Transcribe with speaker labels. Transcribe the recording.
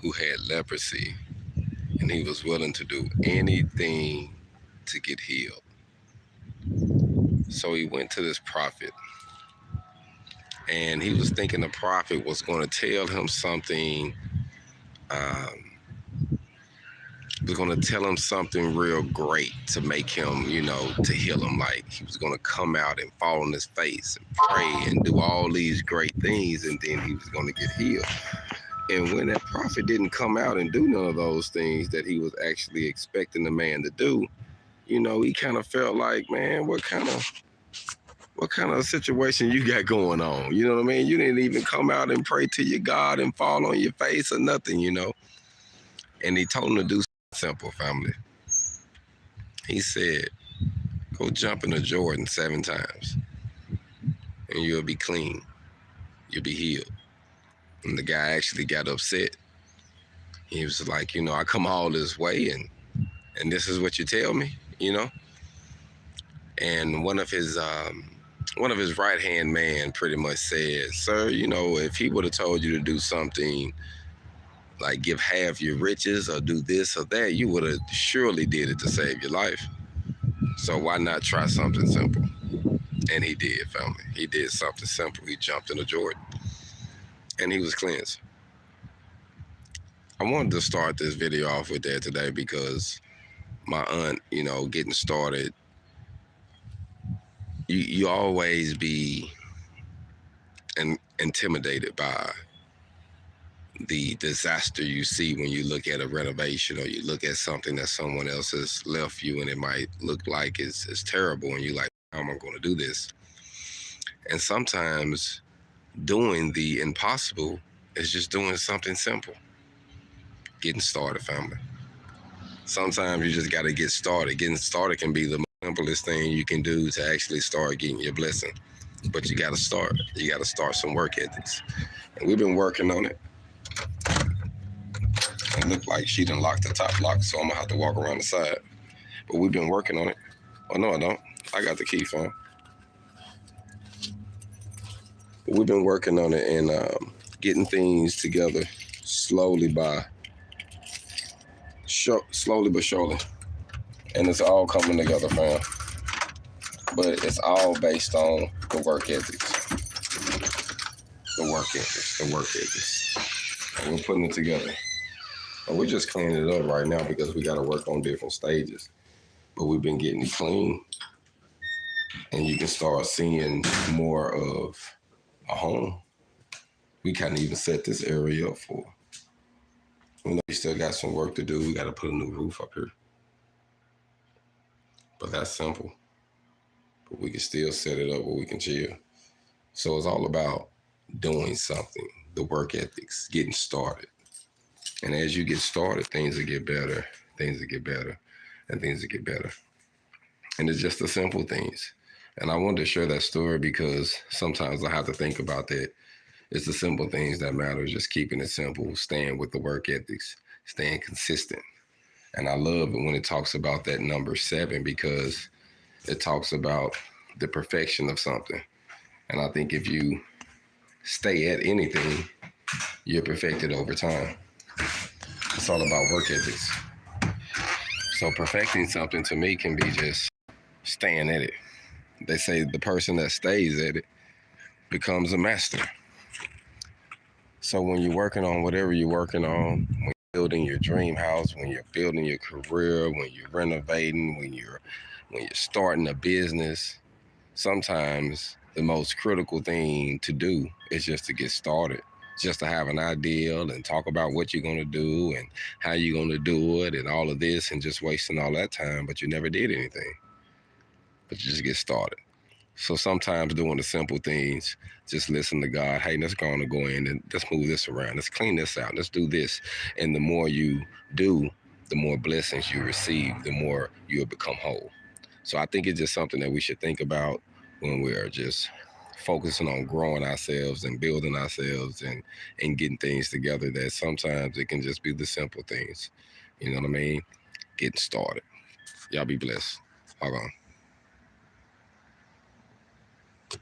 Speaker 1: who had leprosy, and he was willing to do anything to get healed. So he went to this prophet, and he was thinking the prophet was going to tell him something. Was going to tell him something real great to make him, to heal him. Like he was going to come out and fall on his face and pray and do all these great things, and then he was going to get healed. And when that prophet didn't come out and do none of those things that he was actually expecting the man to do, he kind of felt like, man, what kind of situation you got going on? You know what I mean? You didn't even come out and pray to your God and fall on your face or nothing, And he told him to do something simple, family. He said, go jump in the Jordan 7 times and you'll be clean. You'll be healed. And the guy actually got upset. He was like, I come all this way and this is what you tell me, And one of his right-hand man pretty much said, sir, if he would have told you to do something like give half your riches or do this or that, you would have surely did it to save your life. So why not try something simple? And he did, family. He did something simple. He jumped in the Jordan and he was cleansed. I wanted to start this video off with that today because my aunt, getting started, you always be intimidated by the disaster you see when you look at a renovation or you look at something that someone else has left you and it might look like it's terrible and you're like, how am I going to do this? And sometimes doing the impossible is just doing something simple. Getting started, family. Sometimes you just got to get started. Getting started can be the simplest thing you can do to actually start getting your blessing. But you got to start. You got to start some work ethics. And we've been working on it. It looked like she done locked the top lock, so I'm going to have to walk around the side. But we've been working on it. Oh, no, I don't. I got the key, fam. But we've been working on it and getting things together slowly but surely. And it's all coming together, fam. But it's all based on the work ethics. The work ethics. And we're putting it together. And we're just cleaning it up right now because we got to work on different stages. But we've been getting it clean. And you can start seeing more of a home. We can't even set this area up for. We still got some work to do. We got to put a new roof up here. But that's simple. But we can still set it up where we can chill. So it's all about doing something, the work ethics, getting started. And as you get started, things will get better, and things will get better. And it's just the simple things. And I wanted to share that story because sometimes I have to think about that. It's the simple things that matter, just keeping it simple, staying with the work ethics, staying consistent. And I love it when it talks about that number 7 because it talks about the perfection of something. And I think if you stay at anything, you're perfected over time. It's all about work ethics. So perfecting something to me can be just staying at it. They say the person that stays at it becomes a master. So when you're working on whatever you're working on, when you're building your dream house, when you're building your career, when you're renovating, when you're starting a business, sometimes the most critical thing to do is just to get started, just to have an ideal and talk about what you're going to do and how you're going to do it and all of this and just wasting all that time, but you never did anything. But you just get started. So sometimes doing the simple things, just listen to God. Hey, let's go in and let's move this around. Let's clean this out. Let's do this. And the more you do, the more blessings you receive, the more you'll become whole. So I think it's just something that we should think about when we're just focusing on growing ourselves and building ourselves and getting things together, that sometimes it can just be the simple things. You know what I mean? Getting started. Y'all be blessed. HogOn.